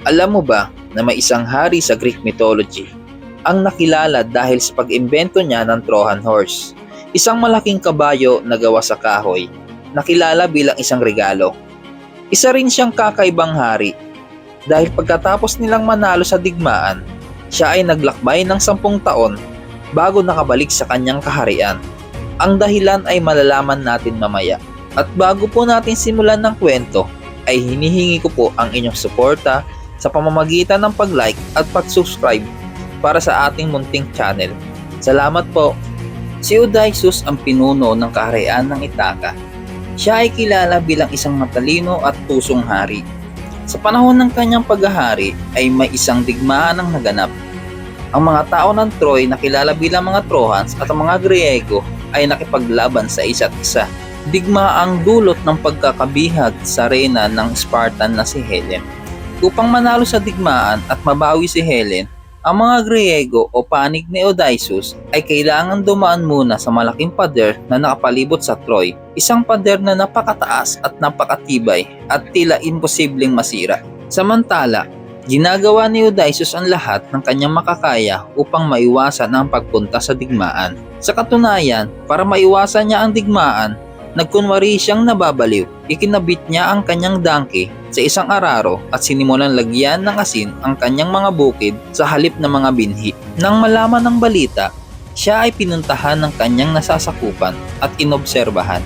Alam mo ba na may isang hari sa Greek mythology ang nakilala dahil sa pag-imbento niya ng Trojan horse, isang malaking kabayo na gawa sa kahoy, nakilala bilang isang regalo. Isa rin siyang kakaibang hari dahil pagkatapos nilang manalo sa digmaan, siya ay naglakbay ng 10 taon bago nakabalik sa kanyang kaharian. Ang dahilan ay malalaman natin mamaya. At bago po natin simulan ng kwento, ay hinihingi ko po ang inyong suporta sa pamamagitan ng pag-like at pag-subscribe para sa ating munting channel. Salamat po! Si Odysseus ang pinuno ng kaharian ng Ithaca. Siya ay kilala bilang isang matalino at tusong hari. Sa panahon ng kanyang paghahari ay may isang digmaan ang naganap. Ang mga tao ng Troy na kilala bilang mga Trojans at ang mga Griego ay nakipaglaban sa isa't isa. Digmaang dulot ng pagkakabihag sa reyna ng Spartan na si Helen. Upang manalo sa digmaan at mabawi si Helen, ang mga Griego o panig ni Odysseus ay kailangan dumaan muna sa malaking pader na nakapalibot sa Troy. Isang pader na napakataas at napakatibay at tila imposibleng masira. Samantala, ginagawa ni Odysseus ang lahat ng kanyang makakaya upang maiwasan ang pagpunta sa digmaan. Sa katunayan, para maiwasan niya ang digmaan, nagkunwari siyang nababaliw. Ikinabit niya ang kanyang donkey sa isang araro at sinimulan lagyan ng asin ang kanyang mga bukid sa halip ng mga binhi. Nang malaman ng balita, siya ay pinuntahan ng kanyang nasasakupan at inobserbahan.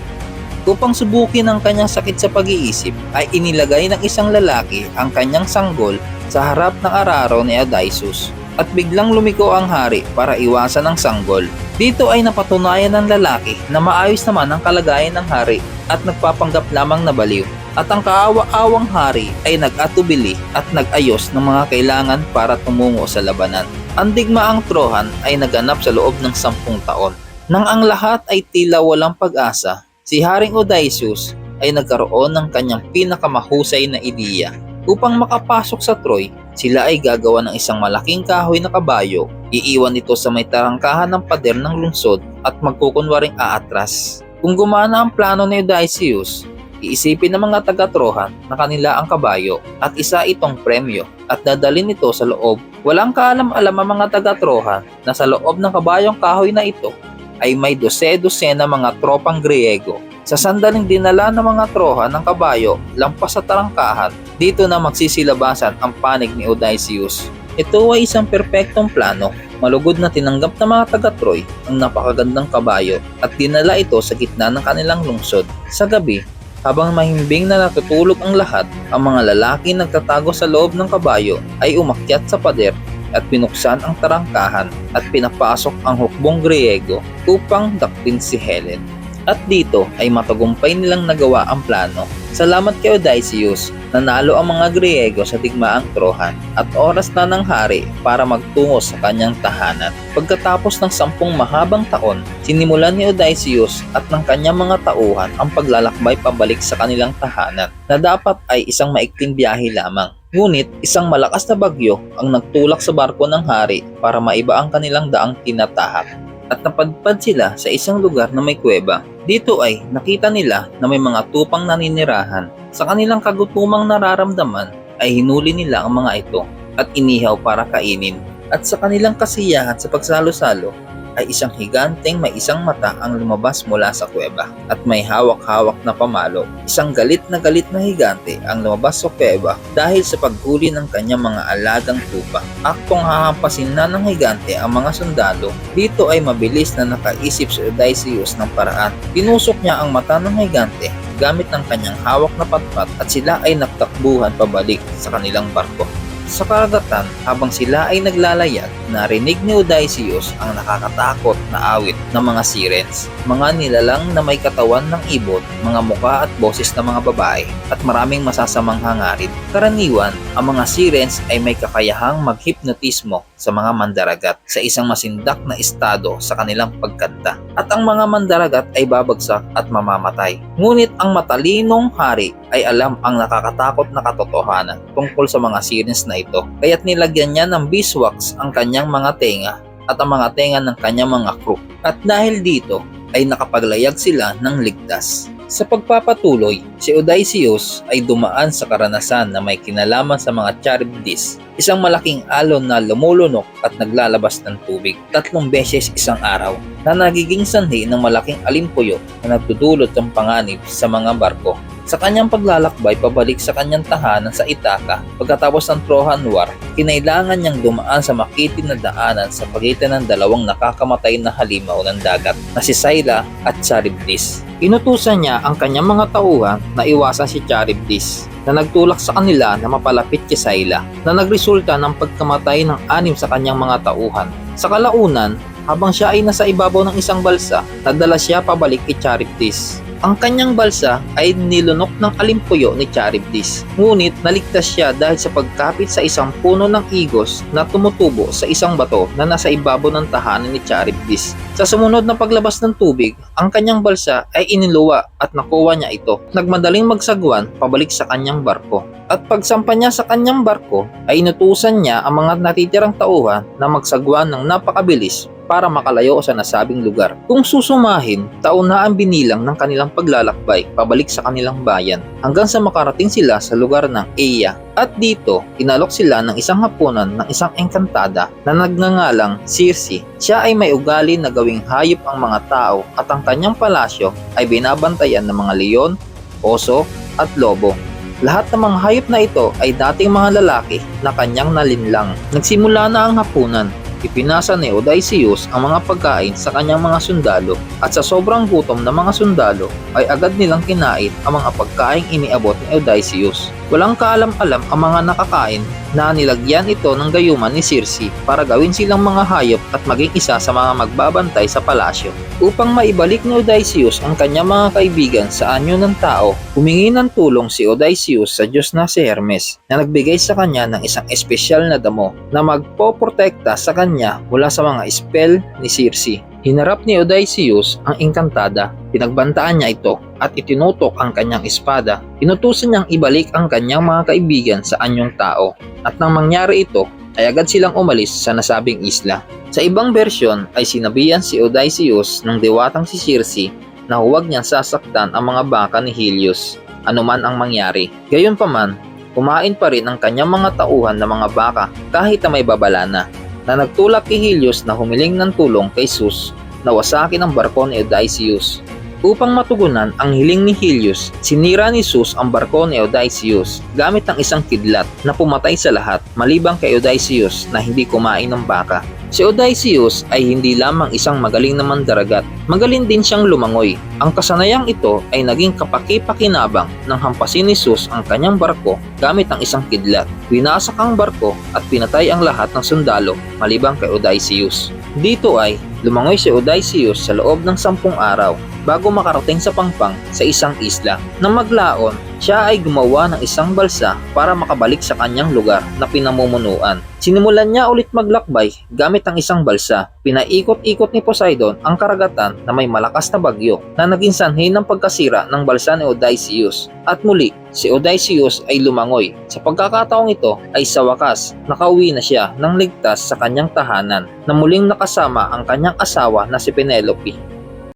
Upang subukin ang kanyang sakit sa pag-iisip, ay inilagay ng isang lalaki ang kanyang sanggol sa harap ng araro ni Odysseus at biglang lumiko ang hari para iwasan ang sanggol. Dito ay napatunayan ng lalaki na maayos naman ang kalagayan ng hari at nagpapanggap lamang na baliw. At ang kaawa-awang hari ay nag-atubili at nag-ayos ng mga kailangan para tumungo sa labanan. Ang digmaang Trojan ay naganap sa loob ng 10 taon. Nang ang lahat ay tila walang pag-asa, si Haring Odysseus ay nagkaroon ng kanyang pinakamahusay na ideya. Upang makapasok sa Troy, sila ay gagawa ng isang malaking kahoy na kabayo, iiwan ito sa may tarangkahan ng pader ng lungsod at magkukunwaring aatras. Kung gumana ang plano ni Odysseus, iisipin ng mga taga-Trojan na kanila ang kabayo at isa itong premyo at dadalhin ito sa loob. Walang kaalam-alam ang mga taga-Trojan na sa loob ng kabayong kahoy na ito ay may 12 na mga tropang Griego. Sa sandaling dinala ng mga Trojan ng kabayo lampas sa tarangkahan, dito na magsisilabasan ang panig ni Odysseus. Ito ay isang perpektong plano. Malugod na tinanggap ng mga taga-Troy ang napakagandang kabayo at dinala ito sa gitna ng kanilang lungsod. Sa gabi, habang mahimbing na natutulog ang lahat, ang mga lalaki nagtatago sa loob ng kabayo ay umakyat sa pader at pinuksan ang tarangkahan at pinapasok ang hukbong Griego upang dakpin si Helen. At dito ay matagumpay nilang nagawa ang plano. Salamat kay Odysseus, nanalo ang mga Griego sa digmaang Trojan at oras na ng hari para magtungo sa kanyang tahanan. Pagkatapos ng 10 mahabang taon, sinimulan ni Odysseus at ng kanyang mga tauhan ang paglalakbay pabalik sa kanilang tahanan na dapat ay isang maikling biyahe lamang. Ngunit isang malakas na bagyo ang nagtulak sa barko ng hari para maiba ang kanilang daang tinatahak. At napadpad sila sa isang lugar na may kuweba. Dito ay nakita nila na may mga tupang naninirahan. Sa kanilang kagutumang nararamdaman ay hinuli nila ang mga ito at inihaw para kainin. At sa kanilang kasiyahan sa pagsalo-salo ay isang higanteng may isang mata ang lumabas mula sa kuweba at may hawak-hawak na pamalo. Isang galit na higante ang lumabas sa kuweba dahil sa paghuli ng kanyang mga alagang tupa. Aktong hahampasin na ng higante ang mga sundalo. Dito ay mabilis na nakaisip si Odysseus ng paraan. Tinusok niya ang mata ng higante gamit ng kanyang hawak na patpat at sila ay nagtakbuhan pabalik sa kanilang barko. Sa karagatan, habang sila ay naglalayag, narinig ni Odysseus ang nakakatakot na awit ng mga sirens, mga nilalang na may katawan ng ibon, mga muka at boses ng mga babae, at maraming masasamang hangarin. Karaniwan, ang mga sirens ay may kakayahang maghipnotismo sa mga mandaragat sa isang masindak na estado sa kanilang pagkanta, at ang mga mandaragat ay babagsak at mamamatay. Ngunit ang matalinong hari ay alam ang nakakatakot na katotohanan tungkol sa mga sirens na ito, kaya't nilagyan niya ng beeswax ang kanyang mga tenga at ang mga tenga ng kanyang mga crew. At dahil dito ay nakapaglayag sila ng ligtas. Sa pagpapatuloy, si Odysseus ay dumaan sa karanasan na may kinalaman sa mga Charybdis, isang malaking alon na lumulunok at naglalabas ng tubig 3 beses isang araw na nagiging sanhi ng malaking alimpuyo na nagdudulot ng panganib sa mga barko. Sa kanyang paglalakbay pabalik sa kanyang tahanan sa Ithaca pagkatapos ng Trojan War, kinailangan niyang dumaan sa makitid na daanan sa pagitan ng dalawang nakakamatay na halimaw ng dagat na si Scylla at Charybdis. Inutusan niya ang kanyang mga tauhan na iwasan si Charybdis na nagtulak sa kanila na mapalapit kay Scylla na nagresulta ng pagkamatay ng 6 sa kanyang mga tauhan. Sa kalaunan, habang siya ay nasa ibabaw ng isang balsa, nadala siya pabalik kay Charybdis. Ang kanyang balsa ay nilunok ng alimpuyo ni Charybdis, ngunit naligtas siya dahil sa pagkapit sa isang puno ng igos na tumutubo sa isang bato na nasa ibabaw ng tahanan ni Charybdis. Sa sumunod na paglabas ng tubig, ang kanyang balsa ay iniluwa at nakuha niya ito. Nagmadaling magsagwan pabalik sa kanyang barko. At pagsampa niya sa kanyang barko, ay inutusan niya ang mga natitirang tauhan na magsagwan ng napakabilis para makalayo sa nasabing lugar. Kung susumahin, taon na ang binilang ng kanilang paglalakbay pabalik sa kanilang bayan hanggang sa makarating sila sa lugar ng Aea. At dito, inalok sila ng isang hapunan ng isang engkantada na nagngangalang Circe. Siya ay may ugali na gawing hayop ang mga tao at ang kanyang palasyo ay binabantayan ng mga leon, oso at lobo. Lahat ng mga hayop na ito ay dating mga lalaki na kanyang nalinlang. Nagsimula na ang hapunan. Ipinasa ni Odysseus ang mga pagkain sa kanyang mga sundalo at sa sobrang gutom ng mga sundalo ay agad nilang kinain ang mga pagkaing iniabot ni Odysseus. Walang kaalam-alam ang mga nakakain na nilagyan ito ng gayuman ni Circe para gawin silang mga hayop at maging isa sa mga magbabantay sa palasyo. Upang maibalik ni Odysseus ang kanyang mga kaibigan sa anyo ng tao, humingi ng tulong si Odysseus sa Diyos na si Hermes na nagbigay sa kanya ng isang espesyal na damo na magpoprotekta sa kanya mula sa mga spell ni Circe. Hinarap ni Odysseus ang engkantada, pinagbantaan niya ito at itinutok ang kanyang espada. Inutusan niyang ibalik ang kanyang mga kaibigan sa anyong tao at nang mangyari ito ay agad silang umalis sa nasabing isla. Sa ibang bersyon ay sinabihan si Odysseus ng diwatang si Circe na huwag niyang sasaktan ang mga baka ni Helios anuman ang mangyari. Gayunpaman, kumain pa rin ang kanyang mga tauhan ng mga baka kahit na may babala na nagtulak kay Helios na humiling ng tulong kay Zeus na wasakin ang barko ni Odysseus. Upang matugunan ang hiling ni Helios, sinira ni Zeus ang barko ni Odysseus gamit ang isang kidlat na pumatay sa lahat maliban kay Odysseus na hindi kumain ng baka. Si Odysseus ay hindi lamang isang magaling na mandaragat, magaling din siyang lumangoy. Ang kasanayang ito ay naging kapaki-pakinabang nang hampasin ni Zeus ang kanyang barko gamit ang isang kidlat. Winasak ang barko at pinatay ang lahat ng sundalo maliban kay Odysseus. Dito ay lumangoy si Odysseus sa loob ng 10 araw bago makarating sa pangpang sa isang isla. Nang maglaon, siya ay gumawa ng isang balsa para makabalik sa kanyang lugar na pinamumunuan. Sinimulan niya ulit maglakbay gamit ang isang balsa. Pinaikot-ikot ni Poseidon ang karagatan na may malakas na bagyo na naging sanhi ng pagkasira ng balsa ni Odysseus. At muli, si Odysseus ay lumangoy. Sa pagkakataong ito ay sa wakas, nakauwi na siya ng ligtas sa kanyang tahanan na muling nakasama ang kanyang asawa na si Penelope.